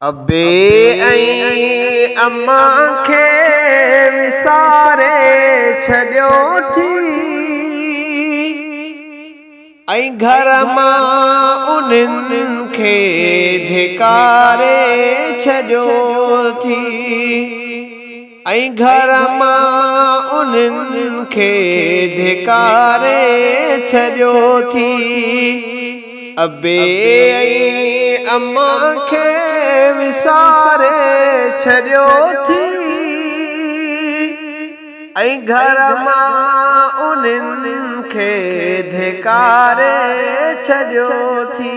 अबे ऐं अम्मा खे विसारे छॾियो थी ऐं घर मां उन्हनि खे धिकारे छॾियो थी ऐं घर मां उन्हनि खे धिकारे छॾियो थी। अबे ऐं अम्मा खे विसारे छॾियो थी ऐं घर मां उन्हनि खे धिकारे छॾियो थी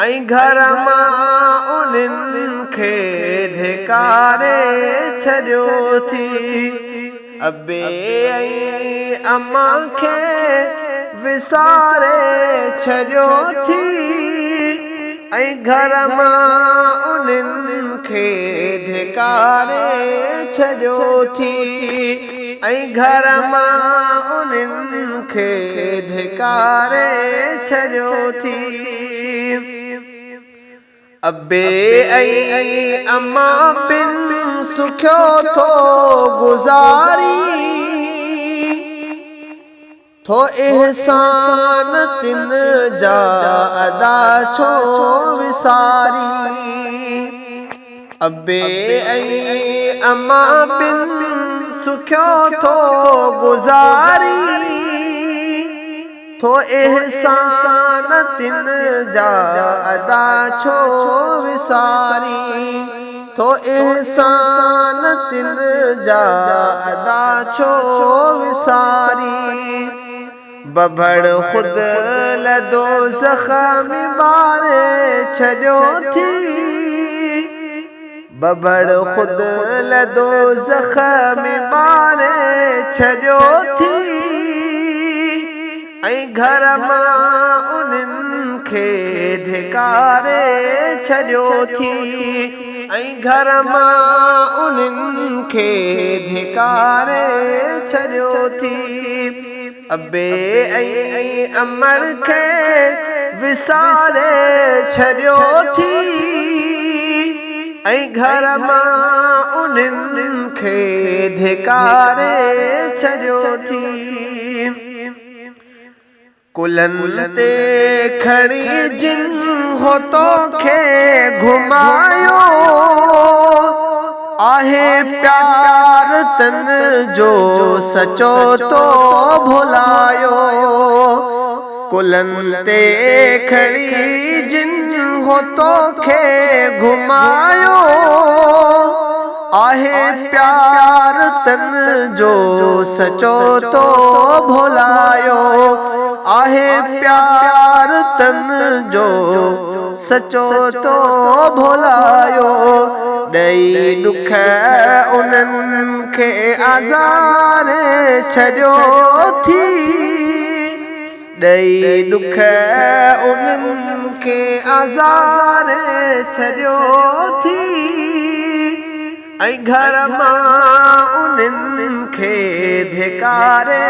ऐं घर मां उन्हनि खे धिकारे छॾियो थी। अबे ऐं अम्मा खे विसारे छॾियो थी ऐं घर मां उन्हनि खे धिकारे छॾियो थी ऐं घर मां उन्हनि खे धिकारे छॾियो थी। अबे ऐं अम्मा बिन सुखियो थो गुज़ारी थो एहसान तिन जा अदा छो विसारी। अबे ऐं अम्मा बिन सुखियो थो गुज़ारी थो एहसान तिन जा अदा छो विसारी थो एहसान तिन जा अदा छो विसारी। बबड़ खुद लदो ज़ख़्म मारे छॾियो थी बबड़ खुद लदो ज़ख़्म मारे छॾियो थी ऐं घर मां उन्हनि खे धिकारे छॾियो थी ऐं घर मां उन्हनि खे धिकारे छॾियो थी। अबे ऐं अम्मा खे विसारे छॾियो थी ऐं घर मां उन्हनि खे धिकारे छॾियो थी। कुलनि ते खड़ी जिन हो तोखे घुमायो आहे प्यार तन जो सचो तो भुलायो। कुलनि ते खड़ी जिन हो तोखे घुमायो आहे प्यार तन जो सचो तो भुलायो आहे प्यार तन जो सचो तो भुलायो। ॾेई ॾुख उन्हनि खे आज़ारे छॾियो थी ॾेई ॾुख उन्हनि खे आज़ारे छॾियो थी ऐं घर मां उन्हनि खे धिकारे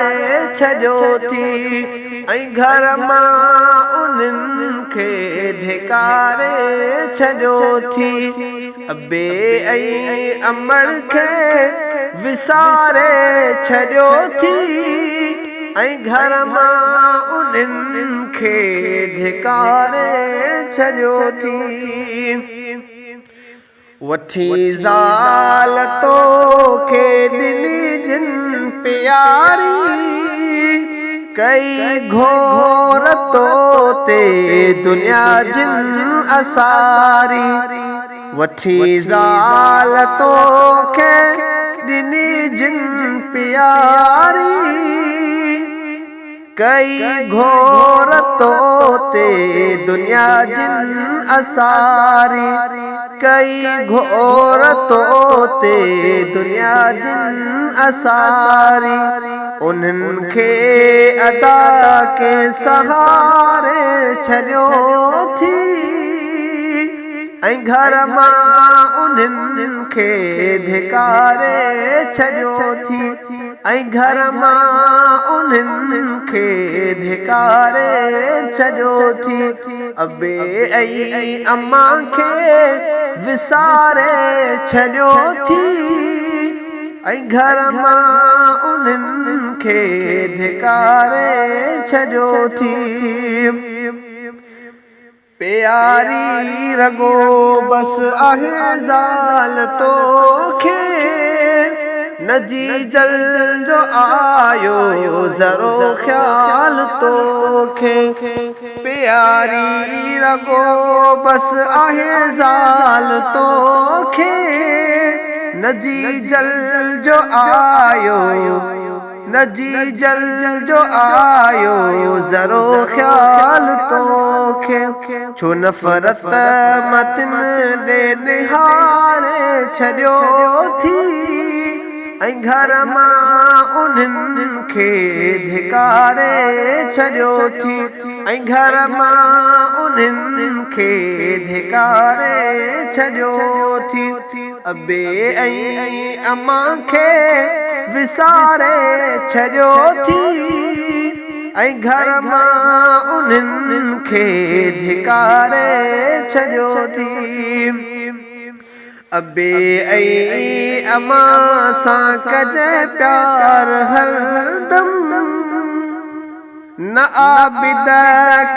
छॾियो थी ऐं घर मां उन्हनि खे धिकारे छॾियो थी। अबे ऐं अम्मा खे विसारे छॾियो थी ऐं घर मां उन्हनि खे धिकारे छॾियो थी। वठी ज़ाल तोखे ॾिनी जिन प्यारी कई घोर तो ते दुनिया जिन असारी। वठी ज़ाल तोखे ॾिनी जिन प्यारी कई घोर तो ते दुनिया जिन असारी कई घोर तो ते दुनिया जिन असारी। उन्हनि खे अदा के सहारे छॾियो थी ऐं घर मां उन्हनि खे धिकारे छॾियो थी ऐं घर मां उन्हनि खे धिकारे छॾियो थी। अबे ऐं अम्मा खे विसारे छॾियो थी ऐं घर मां उन्हनि खे धिकारे छॾियो थी प्यारी रगो बस आहे ज़ाल तोखे नजी जल जो आयो ज़रो ख्याल तोखे प्यारी रगो बस आहे ज़ाल तोखे नजी जल जो आयो नजी जल जो आयो ज़रो ख्याल तोखे छो नफ़रत मतिन ॾे निहारे छॾियो थी ऐं घर मां उन्हनि खे धिकारे छॾियो थी ऐं घर मां उन्हनि खे धिकारे छॾियो थी अबे ऐं अम्मा खे विसारे छॾियो थी ऐं घर मां उन्हनि खे धिकारे छॾियो थी अबे ऐं अम्मा सां कजे प्यार हरदम न आबिद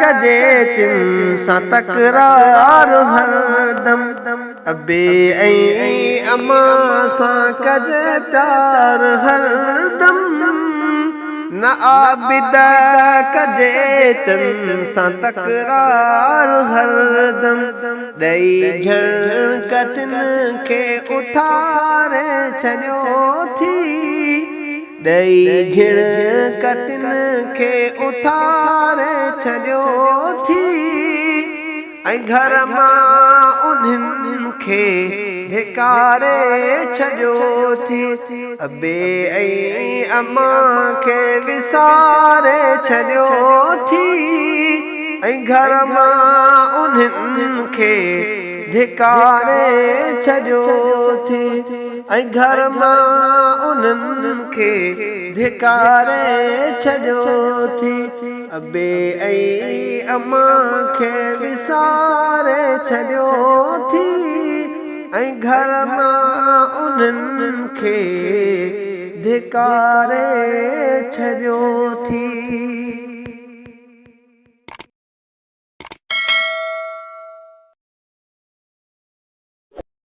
कजे तिन सां तकरार हरदम अबे ऐं अम्मा सां कजे प्यार हरदम न आबिद कजे तिन सां तकरार हरदम ॾेई झड़कतिन खे उथारे छॾियो थी ॾेई झड़कतिन खे उथारे छॾियो थी ऐं घर मां उन्हनि खे धिकारे छॾियो थी अबे ऐं अम्मा खे विसारे छॾियो थी ऐं घर मां उन्हनि खे धिकारे छॾियो थी ऐं घर मां उन्हनि खे धिकारे छॾियो थी अबे ऐं अम्मा खे विसारे छॾियो थी ऐं घर मां उन्हनि खे धिकारे छॾियो थी।